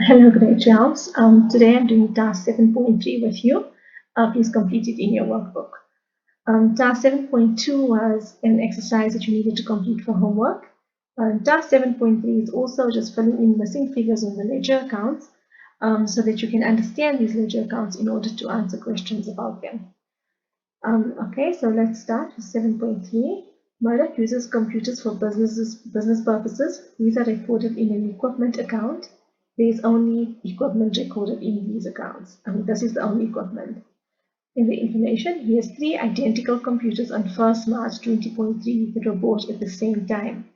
Hello, grade 12s. Today I'm doing task 7.3 with you. Please complete it in your workbook. Task 7.2 was an exercise that you needed to complete for homework. Task 7.3 is also just filling in missing figures on the ledger accounts so that you can understand these ledger accounts in order to answer questions about them. Okay, so let's start with 7.3. Murdoch uses computers for business purposes. These are recorded in an equipment account. There is only equipment recorded in these accounts. This is the only equipment. In the information, he has 3 identical computers on 1st March 20.3 that were bought at the same time.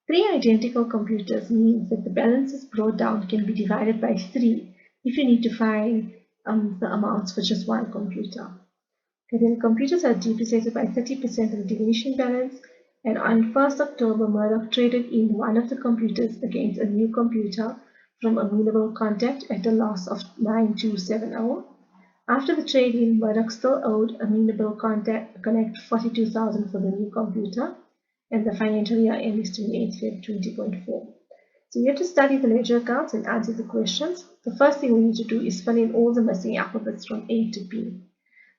3 identical computers means that the balances brought down can be divided by 3 if you need to find the amounts for just one computer. Okay, then computers are depreciated by 30% of the diminishing balance, and on 1st October, Murdoch traded in one of the computers against a new computer from Amenable Contact at a loss of 9270. After the trade-in, Murdoch still owed Amenable Connect 42,000 for the new computer, and the financial year end is 28 Feb 20.4. So you have to study the ledger accounts and answer the questions. The first thing we need to do is fill in all the missing alphabets from A to P.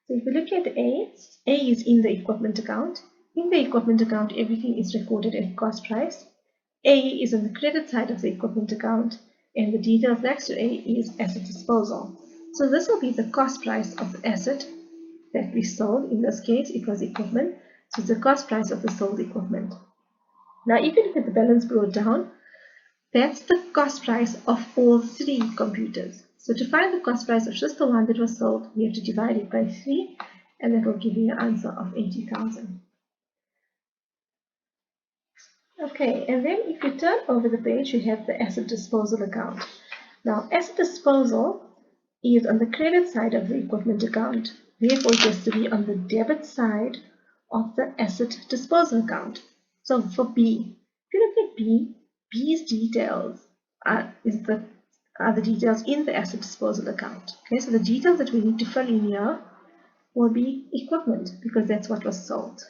So if you look at A is in the equipment account. In the equipment account, everything is recorded at cost price. A is on the credit side of the equipment account, and the details next to A is asset disposal. So this will be the cost price of the asset that we sold. In this case, it was equipment, so it's the cost price of the sold equipment. Now, if you look at the balance brought down, that's the cost price of all 3 computers. So to find the cost price of just the one that was sold, we have to divide it by 3, and that will give you an answer of 80,000. Okay, and then if you turn over the page, you have the asset disposal account. Now, asset disposal is on the credit side of the equipment account. Therefore, it has to be on the debit side of the asset disposal account. So for B, if you look at B, B's details are the details in the asset disposal account. Okay, so the details that we need to fill in here will be equipment because that's what was sold.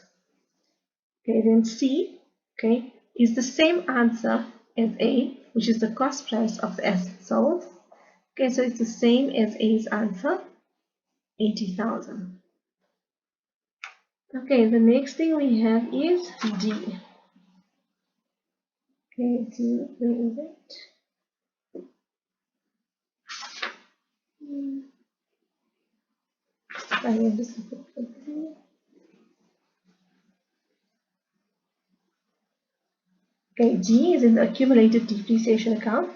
Okay, then C, okay, is the same answer as A, which is the cost price of the asset sold. Okay, so it's the same as A's answer, 80,000. Okay, the next thing we have is D. Okay, D, where is it? Okay, G is in the accumulated depreciation account.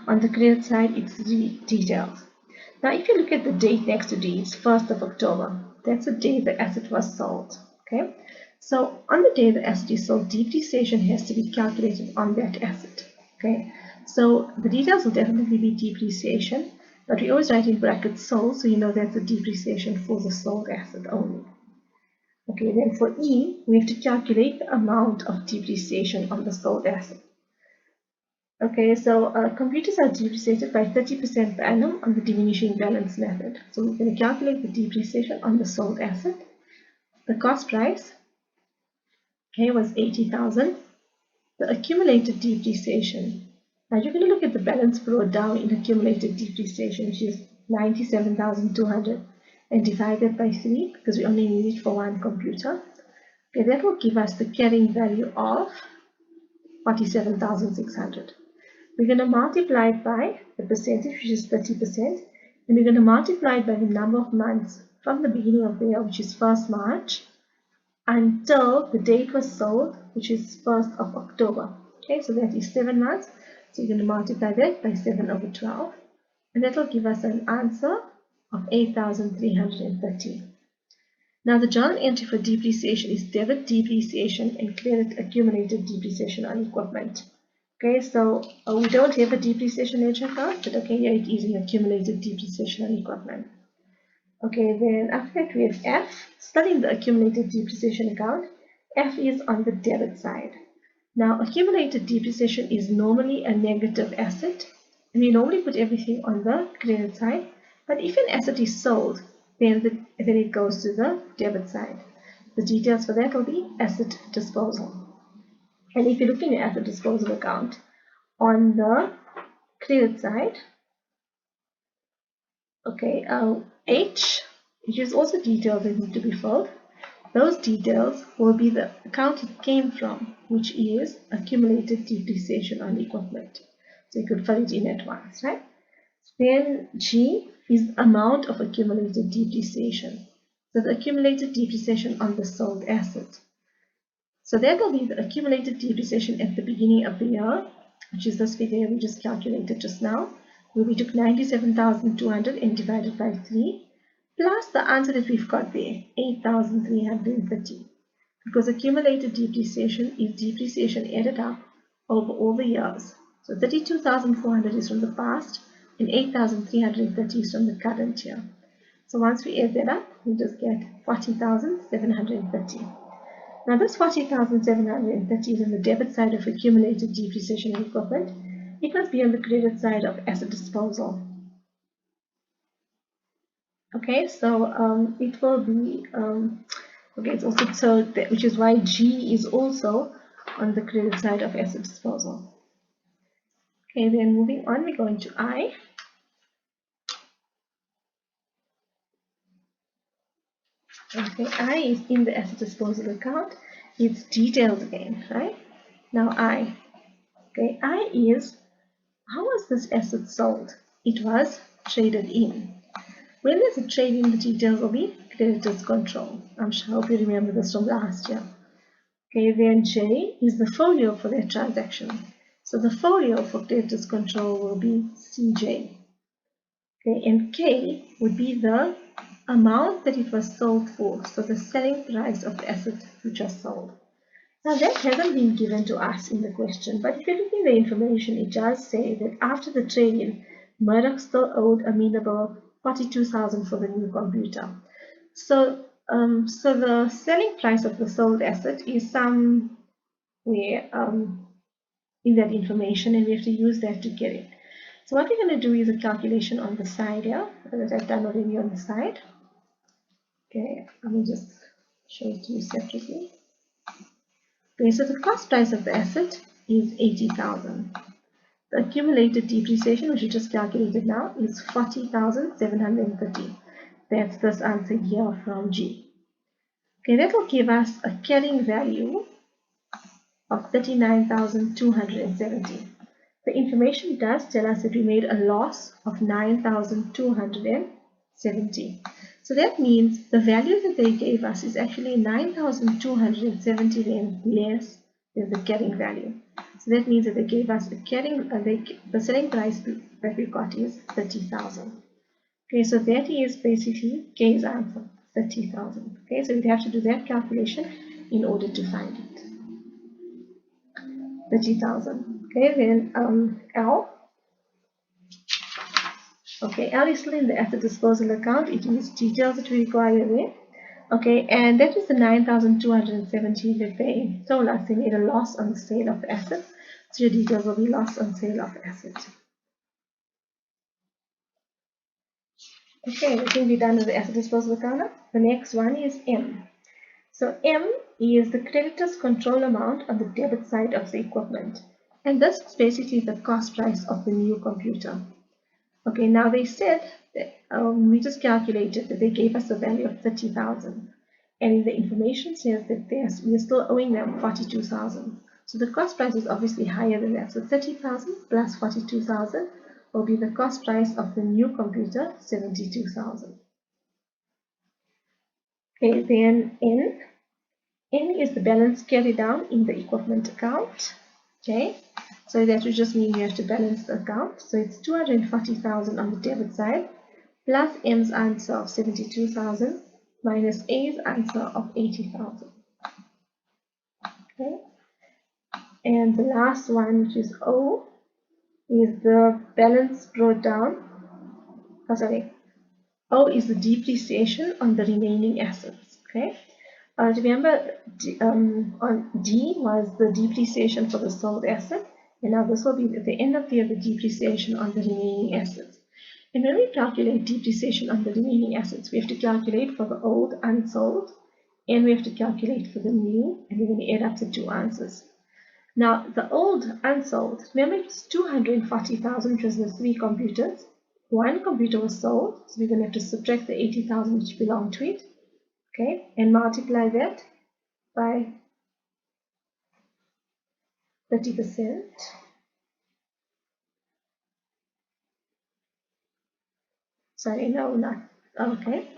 On the credit side, it's the details. Now, if you look at the date next to D, it's 1st of October. That's the day the asset was sold. Okay, so on the day the asset is sold, depreciation has to be calculated on that asset. Okay, so the details will definitely be depreciation, but we always write in brackets sold, so you know that's the depreciation for the sold asset only. Okay, then for E, we have to calculate the amount of depreciation on the sold asset. Okay, so computers are depreciated by 30% per annum on the diminishing balance method. So we're going to calculate the depreciation on the sold asset. The cost price, okay, was 80,000. The accumulated depreciation. Now you're going to look at the balance brought down in accumulated depreciation, which is 97,200, and divide that by 3 because we only need it for one computer. Okay, that will give us the carrying value of 47,600. We're going to multiply it by the percentage, which is 30%, and we're going to multiply it by the number of months from the beginning of the year, which is 1st March, until the date was sold, which is 1st of October. Okay, so that is 7 months. So you're going to multiply that by 7 over 12, and that will give us an answer of 8,330. Now the journal entry for depreciation is debit depreciation and credit accumulated depreciation on equipment. Okay, so we don't have a depreciation ledger account, but okay, here it is an accumulated depreciation on equipment. Okay, then after that we have F, studying the accumulated depreciation account. F is on the debit side. Now accumulated depreciation is normally a negative asset, and we normally put everything on the credit side, but if an asset is sold, then it goes to the debit side. The details for that will be asset disposal. And if you look in your asset disposal account, on the credit side, Okay, H, which is also details that need to be filled. Those details will be the account it came from, which is accumulated depreciation on the equipment. So you could fill it in at once, right? Then G is amount of accumulated depreciation. So the accumulated depreciation on the sold asset. So that will be the accumulated depreciation at the beginning of the year, which is this figure we just calculated just now, where we took 97,200 and divided by 3, plus the answer that we've got there, 8,330. Because accumulated depreciation is depreciation added up over all the years. So 32,400 is from the past and 8,330 is from the current year. So once we add that up, we just get 40,730. Now this 40,730 is on the debit side of accumulated depreciation of equipment. It must be on the credit side of asset disposal. Okay, so it will be, okay, it's also so that, which is why G is also on the credit side of asset disposal. Okay, then moving on, we go into I. Okay, I is in the asset disposal account. It's detailed again, right? Now I. Okay, I is, how was this asset sold? It was traded in. When there's a trade in, the details will be creditors control. I hope you remember this from last year. Okay, then J is the folio for that transaction. So the folio for creditors control will be CJ. Okay, and K would be the amount that it was sold for, so the selling price of the asset which was sold. Now that hasn't been given to us in the question, but if you look in the information, it does say that after the trade-in, Murdoch still owed Amenable 42,000 for the new computer. So, the selling price of the sold asset is somewhere in that information, and we have to use that to get it. So what we're going to do is a calculation on the side here, that I've done already on the side. Okay, let me just show it to you separately. Okay, so the cost price of the asset is 80,000. The accumulated depreciation, which we just calculated now, is 40,730. That's this answer here from G. Okay, that will give us a carrying value of 39,270. The information does tell us that we made a loss of 9,270. So that means the value that they gave us is actually 9,270 less than the carrying value. So that means that they gave us a carrying, the selling price that we got is 30,000. Okay, so that is basically K's answer, 30,000. Okay, so we'd have to do that calculation in order to find it. 30,000. Okay, then L. Okay, L is still in the asset disposal account. It is details that we require there. Okay, and that is the 9,270 that they told us they made a loss on the sale of the asset. So your details will be loss on sale of asset. Okay, I think we're done with the asset disposal account. The next one is M. So M is the creditor's control amount on the debit side of the equipment. And this is basically the cost price of the new computer. Okay, now they said that we just calculated that they gave us a value of 30,000. And the information says that we're still owing them 42,000. So the cost price is obviously higher than that. So 30,000 plus 42,000 will be the cost price of the new computer, 72,000. Okay, then N. N is the balance carried down in the equipment account. Okay, so that would just mean you have to balance the account. So it's 240,000 on the debit side, plus M's answer of 72,000, minus A's answer of 80,000. Okay, and the last one, which is O, is the balance brought down. Oh, sorry. O is the depreciation on the remaining assets. Okay. Remember, on D was the depreciation for the sold asset, and now this will be at the end of the year the depreciation on the remaining assets. And when we calculate depreciation on the remaining assets, we have to calculate for the old unsold, and we have to calculate for the new, and we're going to add up the two answers. Now, the old unsold, remember it's 240,000, which was the 3 computers, one computer was sold, so we're going to have to subtract the 80,000 which belonged to it, okay, and multiply that by 30%. Sorry, no, not, okay.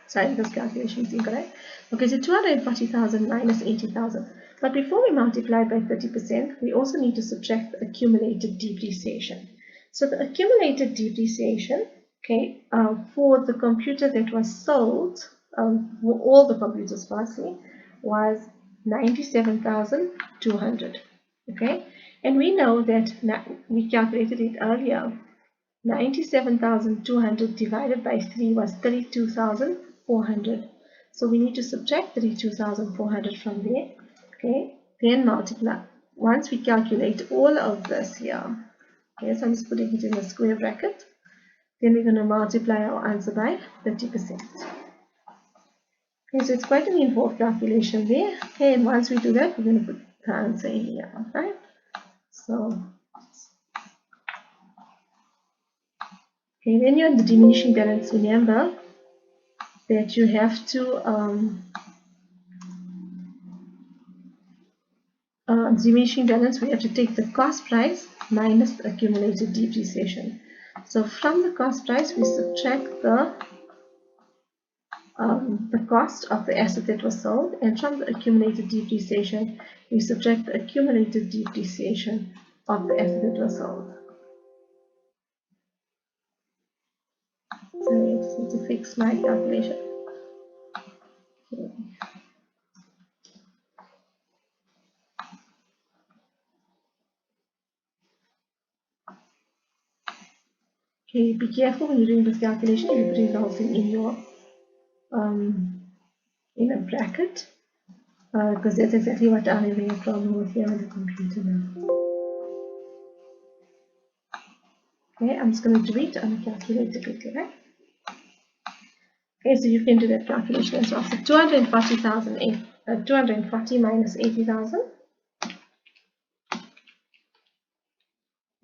Sorry, this calculation is incorrect. Okay, so 240,000 minus 80,000. But before we multiply by 30%, we also need to subtract the accumulated depreciation. So the accumulated depreciation, okay, for the computer that was sold, for all the computers firstly, was 97,200. Okay, and we know that we calculated it earlier. 97,200 divided by 3 was 32,400. So we need to subtract 32,400 from there. Okay, then multiply. Once we calculate all of this here, okay, so I'm just putting it in a square bracket. Then we're going to multiply our answer by 30%. Okay, so it's quite an involved calculation there. Okay, and once we do that, we're going to put the answer in here. Right? So, okay, when you're in the diminishing balance, remember that you have to diminishing balance, we have to take the cost price minus the accumulated depreciation. So from the cost price, we subtract the cost of the asset that was sold, and from the accumulated depreciation, we subtract the accumulated depreciation of the asset that was sold. So I just need to fix my calculation. Okay, be careful when you're doing this calculation. You're putting the whole thing in your in a bracket, because that's exactly what I'm having a problem with here on the computer now. Okay, I'm just going to do it on a calculator quickly, right? Okay, so you can do that calculation as well. So 240 minus 80,000,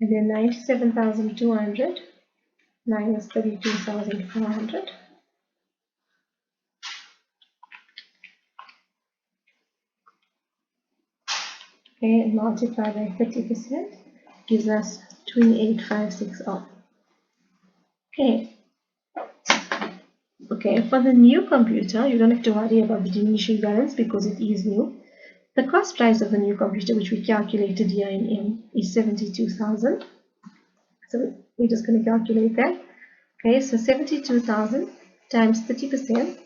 and then 97,200 minus 32,400. Okay, and multiply by 30% gives us 28,560. Okay. Okay, for the new computer, you don't have to worry about the diminishing balance because it is new. The cost price of the new computer, which we calculated here in M, is 72,000. So we're just going to calculate that. Okay, so 72,000 times 30%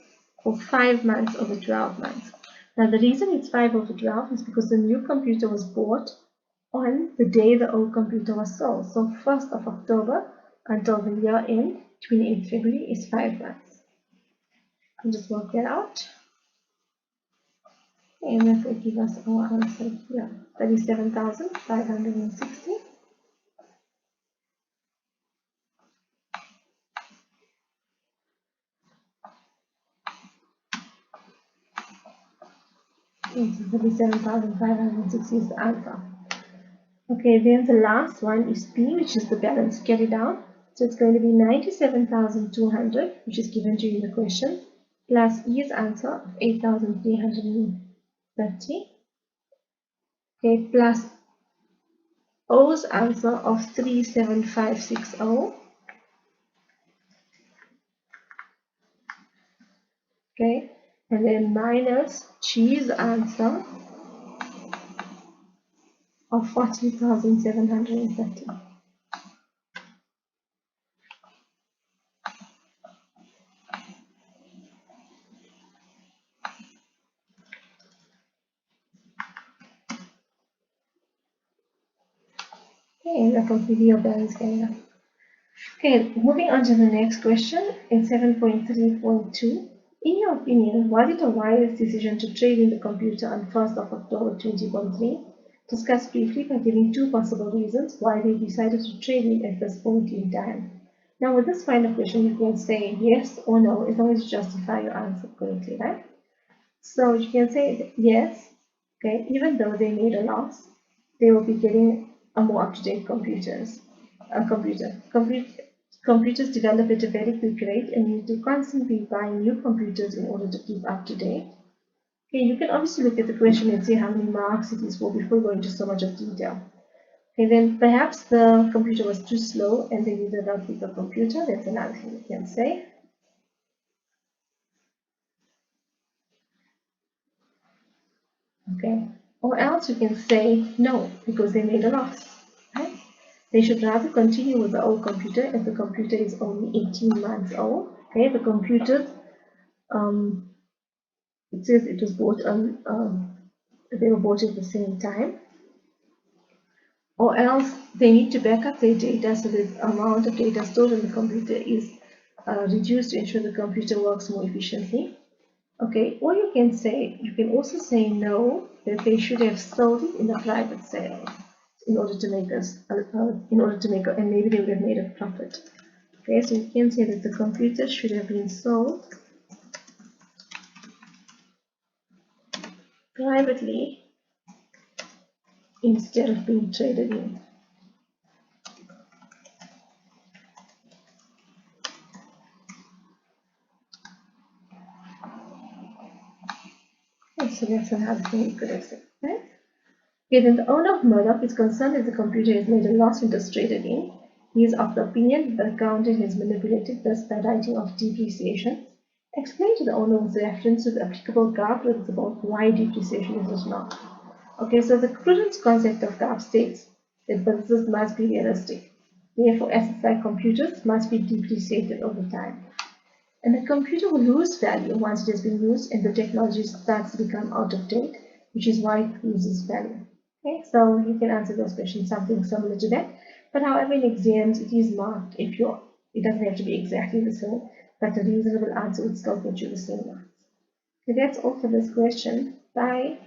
for 5 months over 12 months. Now the reason it's 5 over 12 is because the new computer was bought on the day the old computer was sold. So 1st of October until the year end, 28th February, is 5 months. I'll just work that out. And that will give us our answer here, 37,560. And 37,560 is the answer. Okay, then the last one is P, which is the balance carried down. So it's going to be 97,200, which is given to you in the question, plus E's answer of 8,330. Okay, plus O's answer of 37560. Okay, and then minus G's answer of 40,730. Okay, that will give you your balance carried out. Okay, moving on to the next question in 7.3.2. In your opinion, was it a wise decision to trade in the computer on 1st of October 2013? Discuss briefly by giving 2 possible reasons why they decided to trade in at this point in time. Now, with this kind of question, you can say yes or no as long as you justify your answer correctly, right? So you can say yes, okay, even though they made a loss, they will be getting a more up-to-date computers. a computer. Computers develop at a very quick rate, and you need to constantly buy new computers in order to keep up to date. Okay, you can obviously look at the question and see how many marks it is for before going into so much of detail. Okay, then perhaps the computer was too slow and they needed a quicker computer. That's another thing you can say. Okay, or else you can say no, because they made a loss. Right? They should rather continue with the old computer if the computer is only 18 months old. Okay, the computer, it says it was bought on, they were bought at the same time. Or else they need to back up their data so that the amount of data stored in the computer is reduced to ensure the computer works more efficiently. Okay, or you can also say no, that they should have sold it in a private sale in order to make and maybe they would have made a profit. Okay, so you can say that the computer should have been sold privately instead of being traded in. Okay, so that's another thing you could have said, right? Okay, then the owner of Murdoch is concerned that the computer has made a loss when it was traded in. He is of the opinion that the accountant has manipulated this by writing off depreciation. Explain to the owner with reference to the applicable GAAP rules about why depreciation is written off. Okay, so the prudence concept of GAAP states that businesses must be realistic. Therefore, assets like computers must be depreciated over time. And the computer will lose value once it has been used and the technology starts to become out of date, which is why it loses value. Okay, so you can answer those questions something similar to that. But however, in exams, it is marked if it doesn't have to be exactly the same, but a reasonable answer would still get you the same marks. Okay, that's all for this question. Bye.